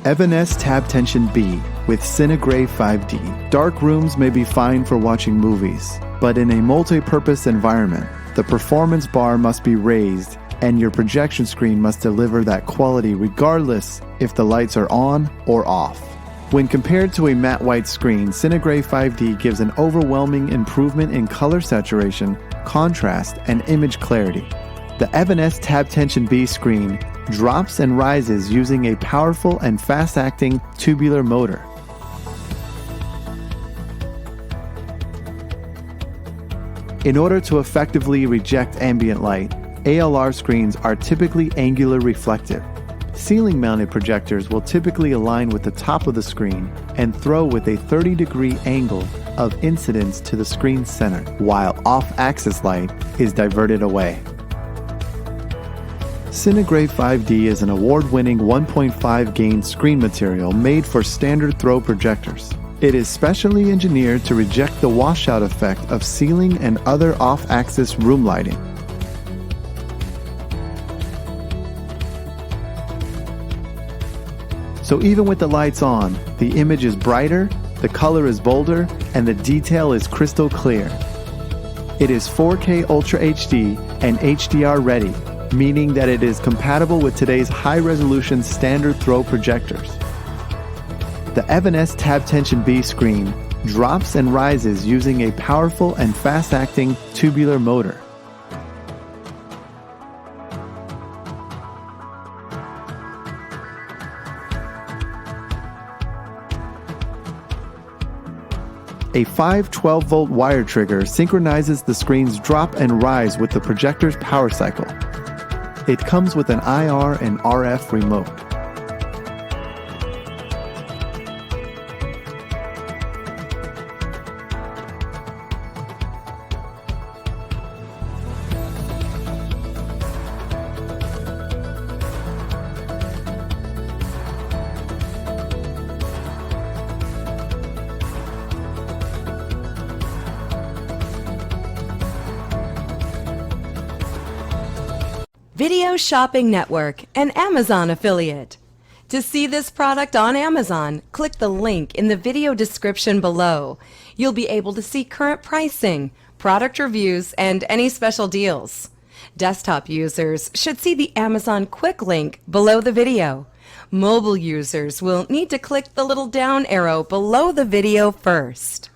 Evanesce Tab Tension B with CineGrey 5D. Dark rooms may be fine for watching movies, but in a multi-purpose environment, the performance bar must be raised and your projection screen must deliver that quality regardless if the lights are on or off. When compared to a matte white screen, CineGrey 5D gives an overwhelming improvement in color saturation, contrast, and image clarity. The Evanesce Tab Tension B screen drops and rises using a powerful and fast-acting tubular motor. In order to effectively reject ambient light, ALR screens are typically angular reflective. Ceiling-mounted projectors will typically align with the top of the screen and throw with a 30-degree angle of incidence to the screen's center, while off-axis light is diverted away. CineGrey 5D is an award-winning 1.5 gain screen material made for standard throw projectors. It is specially engineered to reject the washout effect of ceiling and other off-axis room lighting. So even with the lights on, the image is brighter, the color is bolder, and the detail is crystal clear. It is 4K Ultra HD and HDR ready, meaning that it is compatible with today's high-resolution standard throw projectors. The Evanesce Tab Tension B screen drops and rises using a powerful and fast-acting tubular motor. A 512-volt wire trigger synchronizes the screen's drop and rise with the projector's power cycle. It comes with an IR and RF remote. Video Shopping Network, an Amazon affiliate. To see this product on Amazon, click the link in the video description below. You'll be able to see current pricing, product reviews, and any special deals. Desktop users should see the Amazon quick link below the video. Mobile users will need to click the little down arrow below the video first.